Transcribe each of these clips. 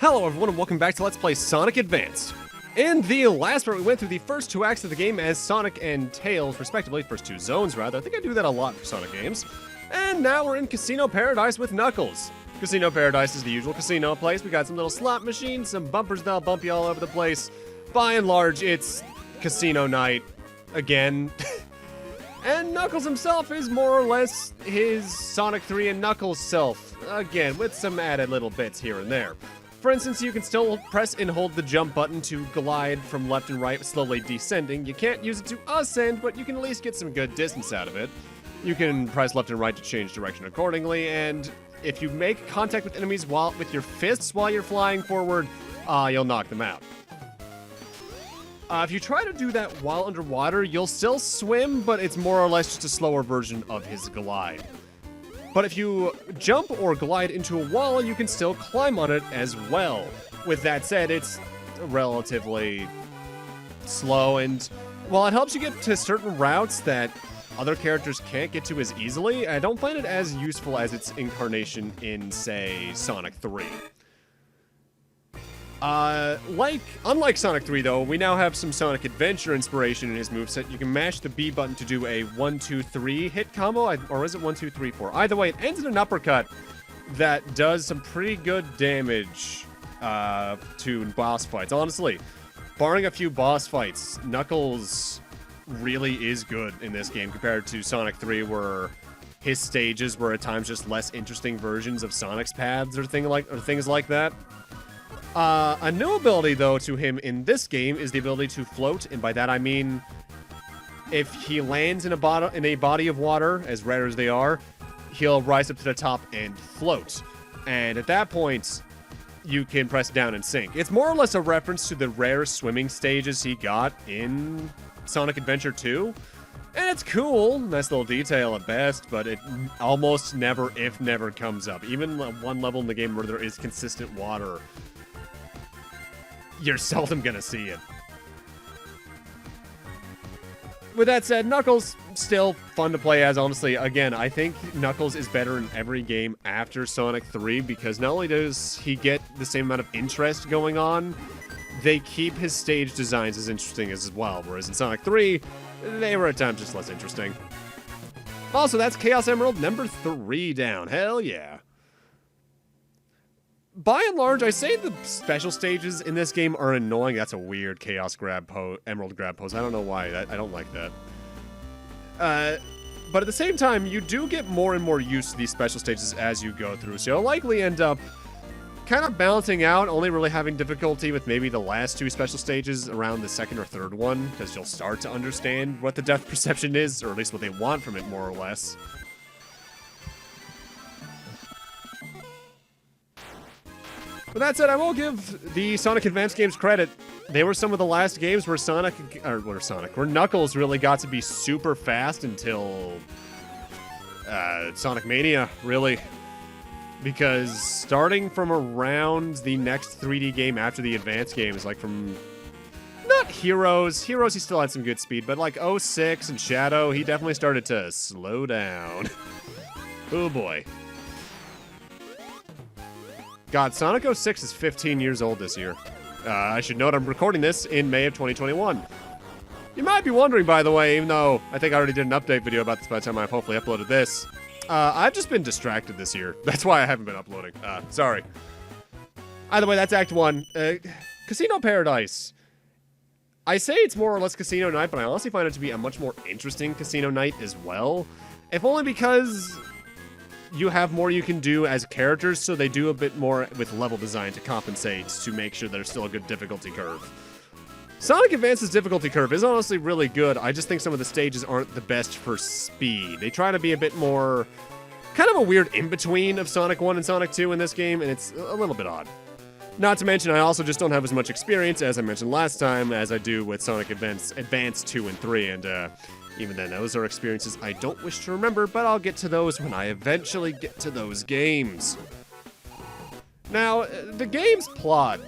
Hello everyone and welcome back to Let's Play Sonic Advanced. In the last part we went through the first two acts of the game as Sonic and Tails respectively, first two zones rather. I think I do that a lot for Sonic games. And now we're in Casino Paradise with Knuckles. Casino Paradise is the usual casino place. We got some little slot machines, some bumpers that'll bump you all over the place. By and large, it's casino night again. And Knuckles himself is more or less his Sonic 3 and Knuckles self, again, with some added little bits here and there. For instance, you can still press and hold the jump button to glide from left and right, slowly descending. You can't use it to ascend, but you can at least get some good distance out of it. You can press left and right to change direction accordingly, and if you make contact with enemies with your fists while you're flying forward, you'll knock them out. If you try to do that while underwater, you'll still swim, but it's more or less just a slower version of his glide. But if you jump or glide into a wall, you can still climb on it as well. With that said, it's relatively slow, and while it helps you get to certain routes that other characters can't get to as easily, I don't find it as useful as its incarnation in, say, Sonic 3. Unlike Sonic 3 though, we now have some Sonic Adventure inspiration in his moveset. You can mash the B button to do a 1-2-3 hit combo, or is it 1-2-3-4? Either way, it ends in an uppercut that does some pretty good damage to boss fights. Honestly, barring a few boss fights, Knuckles really is good in this game compared to Sonic 3, where his stages were at times just less interesting versions of Sonic's paths or things like that. A new ability, though, to him in this game is the ability to float, and by that I mean if he lands in a body of water, as rare as they are, he'll rise up to the top and float. And at that point, you can press down and sink. It's more or less a reference to the rare swimming stages he got in Sonic Adventure 2. And it's cool, nice little detail at best, but it almost never, if never, comes up. Even one level in the game where there is consistent water, you're seldom gonna see it. With that said, Knuckles, still fun to play as, honestly. Again, I think Knuckles is better in every game after Sonic 3, because not only does he get the same amount of interest going on, they keep his stage designs as interesting as well, whereas in Sonic 3, they were at times just less interesting. Also, that's Chaos Emerald number 3 down. Hell yeah. By and large, I say the special stages in this game are annoying. That's a weird Chaos Emerald grab pose. I don't know why. I don't like that. But at the same time, you do get more and more used to these special stages as you go through. So you'll likely end up kind of balancing out, only really having difficulty with maybe the last two special stages around the second or third one, because you'll start to understand what the depth perception is, or at least what they want from it, more or less. With that said, I will give the Sonic Advance games credit. They were some of the last games where where Knuckles really got to be super fast until Sonic Mania, really. Because starting from around the next 3D game after the Advance games, like from, not Heroes, he still had some good speed, but like 06 and Shadow, he definitely started to slow down. Oh boy. God, Sonic 06 is 15 years old this year. I should note I'm recording this in May of 2021. You might be wondering, by the way, even though I think I already did an update video about this by the time I've hopefully uploaded this, I've just been distracted this year. That's why I haven't been uploading. Sorry. Either way, that's Act 1. Casino Paradise. I say it's more or less Casino Night, but I honestly find it to be a much more interesting Casino Night as well. If only because you have more you can do as characters, so they do a bit more with level design to compensate to make sure there's still a good difficulty curve. Sonic Advance's difficulty curve is honestly really good. I just think some of the stages aren't the best for speed. They try to be a bit more, kind of a weird in-between of Sonic 1 and Sonic 2 in this game, and it's a little bit odd. Not to mention, I also just don't have as much experience, as I mentioned last time, as I do with Sonic Advance 2 and 3, and even then, those are experiences I don't wish to remember, but I'll get to those when I eventually get to those games. Now, the game's plot,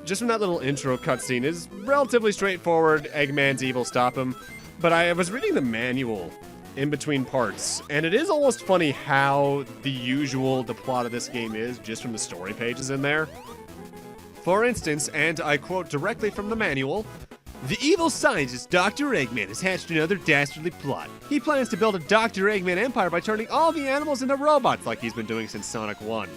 just from that little intro cutscene, is relatively straightforward. Eggman's evil, stop him. But I was reading the manual, in between parts. And it is almost funny how the plot of this game is, just from the story pages in there. For instance, and I quote directly from the manual, "The evil scientist Dr. Eggman has hatched another dastardly plot. He plans to build a Dr. Eggman empire by turning all the animals into robots like he's been doing since Sonic 1.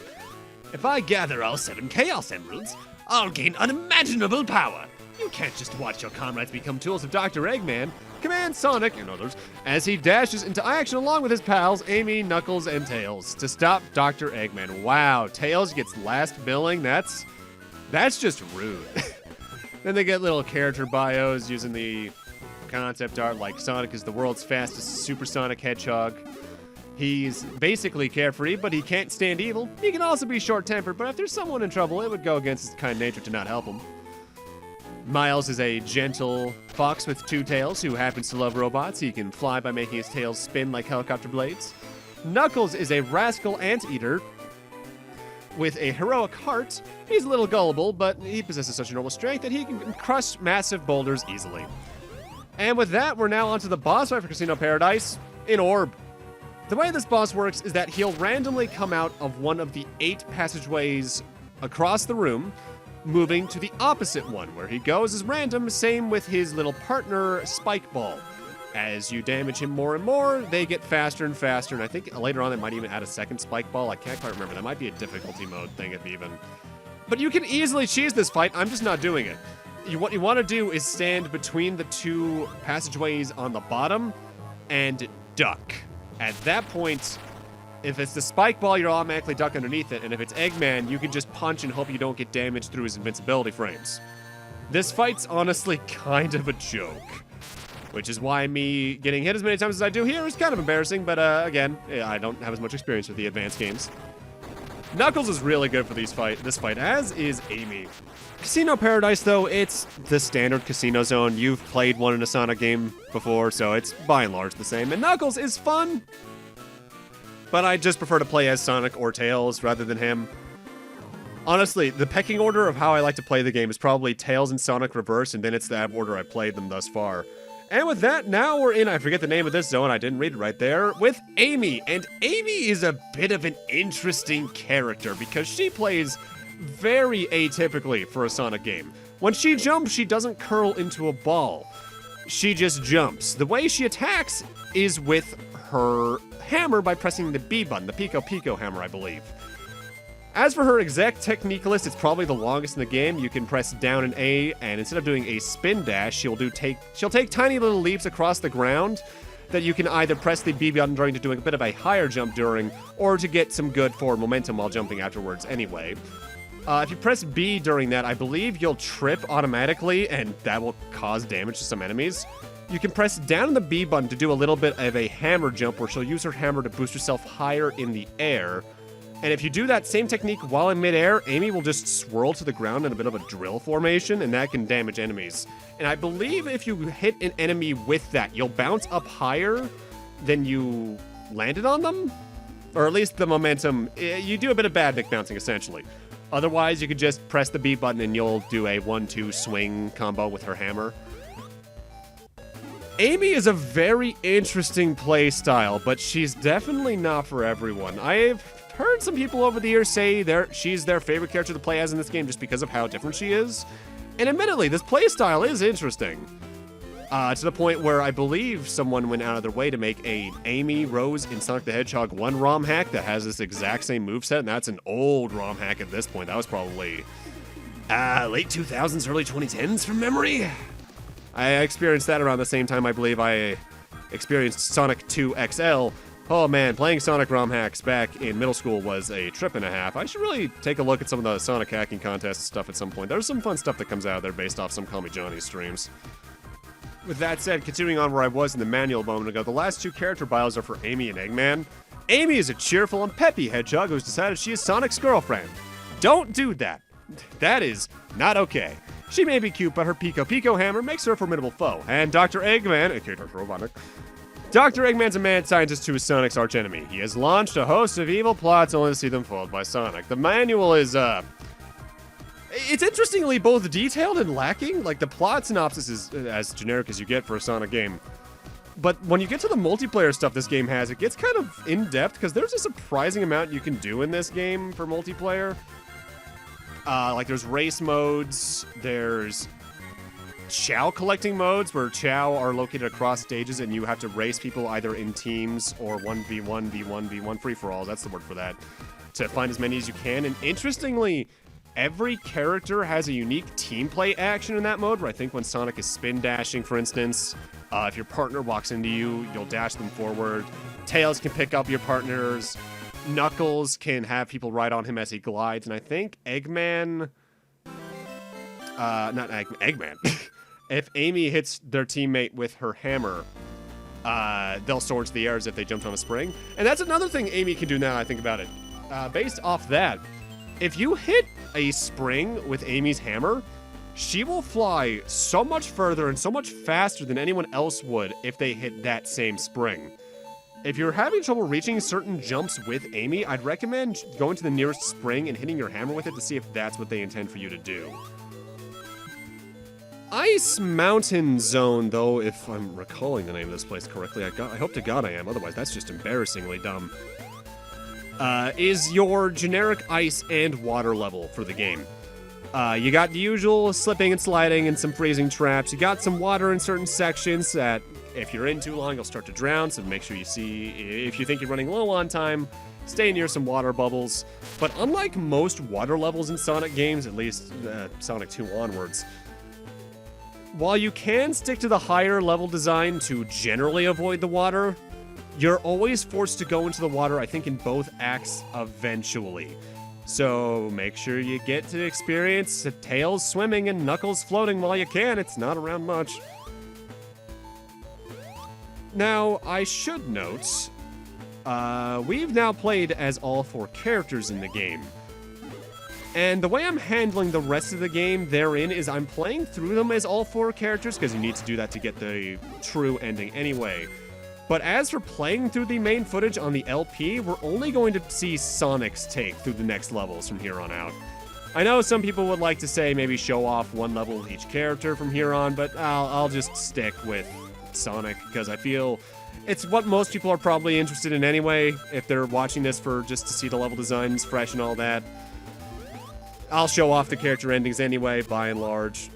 If I gather all 7 Chaos Emeralds, I'll gain unimaginable power. You can't just watch your comrades become tools of Dr. Eggman. Command Sonic, and others, as he dashes into action along with his pals, Amy, Knuckles, and Tails, to stop Dr. Eggman." Wow, Tails gets last billing? That's just rude. Then they get little character bios using the concept art like Sonic is the world's fastest supersonic hedgehog. He's basically carefree, but he can't stand evil. He can also be short-tempered, but if there's someone in trouble, it would go against his kind nature to not help him. Miles is a gentle fox with 2 tails who happens to love robots. He can fly by making his tails spin like helicopter blades. Knuckles is a rascal anteater with a heroic heart. He's a little gullible, but he possesses such enormous strength that he can crush massive boulders easily. And with that, we're now onto the boss fight for Casino Paradise, an orb. The way this boss works is that he'll randomly come out of one of the 8 passageways across the room, moving to the opposite one. Where he goes is random, same with his little partner, Spike Ball. As you damage him more and more, they get faster and faster, and I think later on they might even add a second Spike Ball. I can't quite remember. That might be a difficulty mode thing if even. But you can easily cheese this fight. I'm just not doing it. What you want to do is stand between the 2 passageways on the bottom and duck. At that point, if it's the Spike Ball, you'll automatically duck underneath it, and if it's Eggman, you can just punch and hope you don't get damaged through his invincibility frames. This fight's honestly kind of a joke, which is why me getting hit as many times as I do here is kind of embarrassing, but again, I don't have as much experience with the advanced games. Knuckles is really good for this fight, as is Amy. Casino Paradise, though, it's the standard casino zone. You've played one in a Sonic game before, so it's by and large the same. And Knuckles is fun, but I just prefer to play as Sonic or Tails rather than him. Honestly, the pecking order of how I like to play the game is probably Tails and Sonic reverse, and then it's the order I played them thus far. And with that, now we're in, I forget the name of this zone, I didn't read it right there, with Amy. And Amy is a bit of an interesting character because she plays very atypically for a Sonic game. When she jumps, she doesn't curl into a ball. She just jumps. The way she attacks is with her hammer by pressing the B button, the Pico Pico hammer, I believe. As for her exact technique list, it's probably the longest in the game. You can press down and A, and instead of doing a spin dash, she'll take tiny little leaps across the ground that you can either press the B button during to doing a bit of a higher jump during, or to get some good forward momentum while jumping afterwards anyway. If you press B during that, I believe you'll trip automatically, and that will cause damage to some enemies. You can press down on the B button to do a little bit of a hammer jump, where she'll use her hammer to boost herself higher in the air. And if you do that same technique while in midair, Amy will just swirl to the ground in a bit of a drill formation, and that can damage enemies. And I believe if you hit an enemy with that, you'll bounce up higher than you landed on them? Or at least the momentum, you do a bit of bad nick bouncing, essentially. Otherwise, you could just press the B button and you'll do a 1-2 swing combo with her hammer. Amy is a very interesting play style, but she's definitely not for everyone. I've heard some people over the years say she's their favorite character to play as in this game just because of how different she is. And admittedly, this playstyle is interesting. To the point where I believe someone went out of their way to make a Amy Rose in Sonic the Hedgehog 1 ROM hack that has this exact same moveset, and that's an old ROM hack at this point. That was probably late 2000s, early 2010s from memory. I experienced that around the same time I believe I experienced Sonic 2 XL. Oh man, playing Sonic ROM hacks back in middle school was a trip and a half. I should really take a look at some of the Sonic hacking contest stuff at some point. There's some fun stuff that comes out of there based off some Call Me Johnny streams. With that said, continuing on where I was in the manual a moment ago, the last 2 character bios are for Amy and Eggman. Amy is a cheerful and peppy hedgehog who's decided she is Sonic's girlfriend. Don't do that. That is not okay. She may be cute, but her Pico Pico hammer makes her a formidable foe. And Dr. Eggman, aka Dr. Robotnik, Dr. Eggman's a mad scientist who is Sonic's archenemy. He has launched a host of evil plots only to see them foiled by Sonic. The manual is, it's interestingly both detailed and lacking. Like, the plot synopsis is as generic as you get for a Sonic game. But when you get to the multiplayer stuff this game has, it gets kind of in-depth, because there's a surprising amount you can do in this game for multiplayer. Like, there's race modes, there's Chow collecting modes, where Chow are located across stages, and you have to race people either in teams or 1v1, v1, v1, free-for-all, that's the word for that, to find as many as you can. And interestingly, every character has a unique team play action in that mode, where I think when Sonic is spin dashing, for instance, if your partner walks into you, you'll dash them forward. Tails can pick up your partners. Knuckles can have people ride on him as he glides. And I think Eggman... not Eggman. If Amy hits their teammate with her hammer, they'll soar to the air as if they jumped on a spring. And that's another thing Amy can do now I think about it. Based off that, if you hit a spring with Amy's hammer, she will fly so much further and so much faster than anyone else would if they hit that same spring. If you're having trouble reaching certain jumps with Amy, I'd recommend going to the nearest spring and hitting your hammer with it to see if that's what they intend for you to do. Ice Mountain Zone, though, if I'm recalling the name of this place correctly, I hope to God I am, otherwise that's just embarrassingly dumb, is your generic ice and water level for the game. You got the usual slipping and sliding and some freezing traps. You got some water in certain sections that if you're in too long, you'll start to drown, so make sure you see, if you think you're running low on time, stay near some water bubbles. But unlike most water levels in Sonic games, at least Sonic 2 onwards, while you can stick to the higher level design to generally avoid the water, you're always forced to go into the water, I think, in both acts eventually. So make sure you get to experience Tails swimming and Knuckles floating while you can. It's not around much. Now, I should note, we've now played as all 4 characters in the game. And the way I'm handling the rest of the game therein is I'm playing through them as all 4 characters, because you need to do that to get the true ending anyway. But as for playing through the main footage on the LP, we're only going to see Sonic's take through the next levels from here on out. I know some people would like to say maybe show off one level with each character from here on, but I'll just stick with Sonic, because I feel it's what most people are probably interested in anyway, if they're watching this for just to see the level designs fresh and all that. I'll show off the character endings anyway, by and large.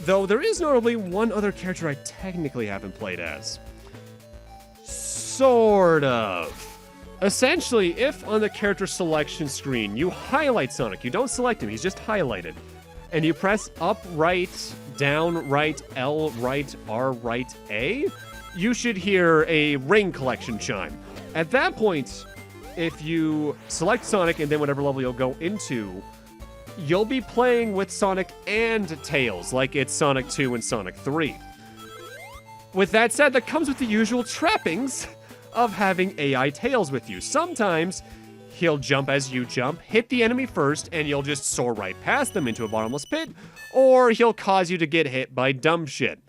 Though there is notably one other character I technically haven't played as. Sort of. Essentially, if on the character selection screen you highlight Sonic, you don't select him, he's just highlighted, and you press up, right, down, right, L, right, R, right, A, you should hear a ring collection chime. At that point, if you select Sonic and then whatever level you'll go into, you'll be playing with Sonic and Tails, like it's Sonic 2 and Sonic 3. With that said, that comes with the usual trappings of having AI Tails with you. Sometimes he'll jump as you jump, hit the enemy first, and you'll just soar right past them into a bottomless pit, or he'll cause you to get hit by dumb shit.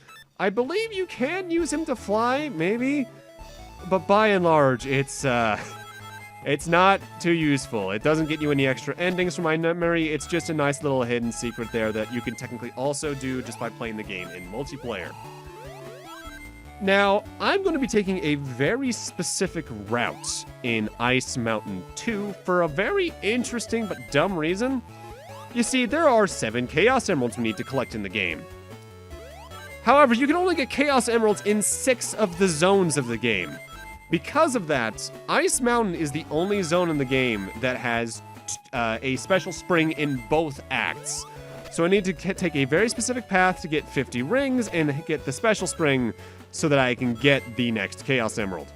I believe you can use him to fly, maybe, but by and large, it's not too useful. It doesn't get you any extra endings from my memory. It's just a nice little hidden secret there that you can technically also do just by playing the game in multiplayer. Now, I'm going to be taking a very specific route in Ice Mountain 2 for a very interesting but dumb reason. You see, there are 7 Chaos Emeralds we need to collect in the game. However, you can only get Chaos Emeralds in 6 of the zones of the game. Because of that, Ice Mountain is the only zone in the game that has a special spring in both acts. So I need to take a very specific path to get 50 rings and get the special spring so that I can get the next Chaos Emerald.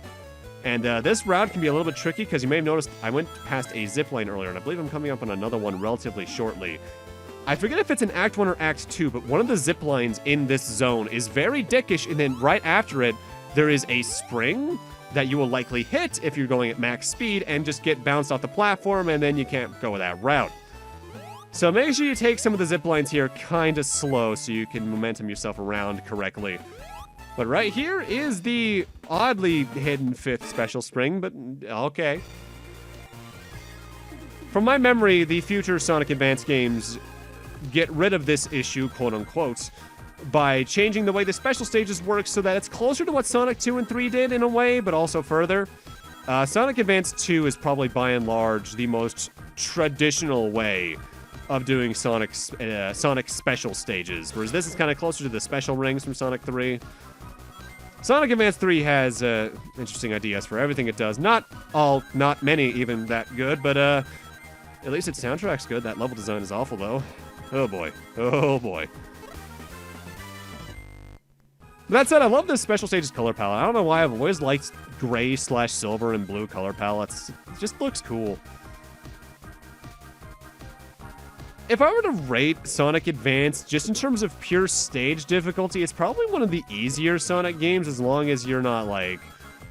And this route can be a little bit tricky because you may have noticed I went past a zipline earlier, and I believe I'm coming up on another one relatively shortly. I forget if it's in Act 1 or Act 2, but one of the ziplines in this zone is very dickish, and then right after it, there is a spring that you will likely hit if you're going at max speed and just get bounced off the platform, and then you can't go that route. So make sure you take some of the zip lines here kind of slow so you can momentum yourself around correctly. But right here is the oddly hidden 5th special spring, but okay. From my memory, the future Sonic Advance games get rid of this issue, quote-unquote, by changing the way the special stages work so that it's closer to what Sonic 2 and 3 did in a way, but also further. Sonic Advance 2 is probably by and large the most traditional way of doing Sonic special stages, whereas this is kind of closer to the special rings from Sonic 3. Sonic Advance 3 has interesting ideas for everything it does. Not many even that good, but at least its soundtrack's good. That level design is awful, though. Oh boy. Oh boy. That said, I love this special stages color palette. I don't know why I've always liked gray/silver and blue color palettes. It just looks cool. If I were to rate Sonic Advance just in terms of pure stage difficulty, it's probably one of the easier Sonic games as long as you're not, like,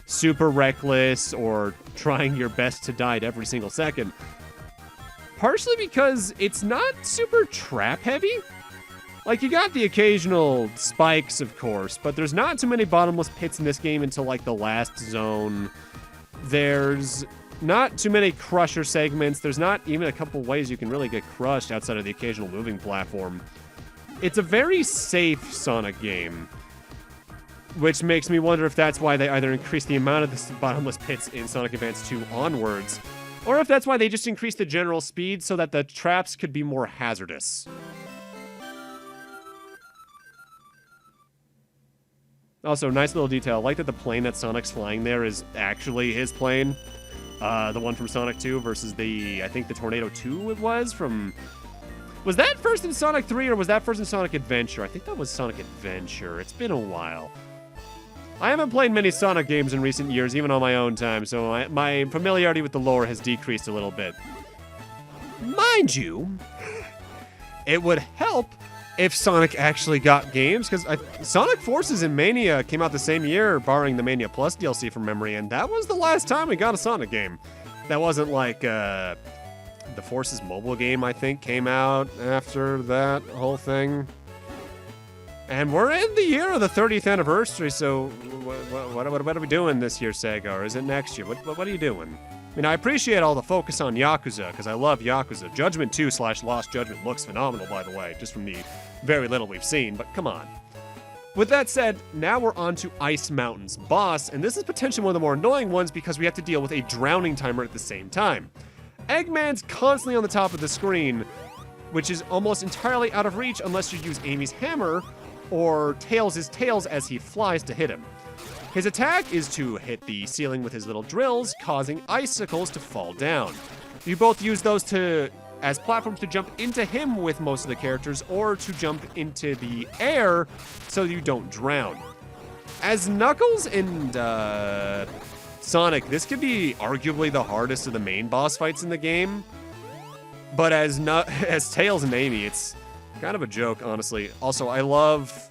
super reckless or trying your best to die at every single second. Partially because it's not super trap heavy. Like, you got the occasional spikes, of course, but there's not too many bottomless pits in this game until, like, the last zone. There's not too many crusher segments. There's not even a couple ways you can really get crushed outside of the occasional moving platform. It's a very safe Sonic game, which makes me wonder if that's why they either increased the amount of the bottomless pits in Sonic Advance 2 onwards, or if that's why they just increased the general speed so that the traps could be more hazardous. Also, nice little detail. I like that the plane that Sonic's flying there is actually his plane. The one from Sonic 2 versus I think the Tornado 2 it was from... Was that first in Sonic 3 or was that first in Sonic Adventure? I think that was Sonic Adventure. It's been a while. I haven't played many Sonic games in recent years, even on my own time, so my familiarity with the lore has decreased a little bit. Mind you, it would help if Sonic actually got games, because Sonic Forces and Mania came out the same year, barring the Mania Plus DLC from memory, and that was the last time we got a Sonic game. That wasn't like, the Forces mobile game, I think, came out after that whole thing. And we're in the year of the 30th anniversary, so what are we doing this year, Sega, or is it next year? What are you doing? I mean, I appreciate all the focus on Yakuza, because I love Yakuza. Judgment 2/Lost Judgment looks phenomenal, by the way, just from the very little we've seen, but come on. With that said, now we're on to Ice Mountain's boss, and this is potentially one of the more annoying ones because we have to deal with a drowning timer at the same time. Eggman's constantly on the top of the screen, which is almost entirely out of reach unless you use Amy's hammer, or Tails' tails as he flies to hit him. His attack is to hit the ceiling with his little drills, causing icicles to fall down. You both use those as platforms to jump into him with most of the characters, or to jump into the air so you don't drown. As Knuckles and Sonic, this could be arguably the hardest of the main boss fights in the game. But as Tails and Amy, it's kind of a joke, honestly. Also, I love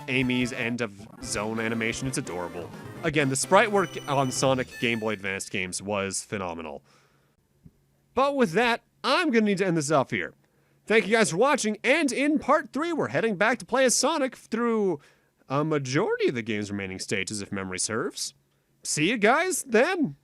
Amy's end of zone animation. It's adorable. Again, the sprite work on Sonic Game Boy Advance games was phenomenal. But with that, I'm going to need to end this off here. Thank you guys for watching, and in part 3, we're heading back to play as Sonic through a majority of the game's remaining stages, if memory serves. See you guys then!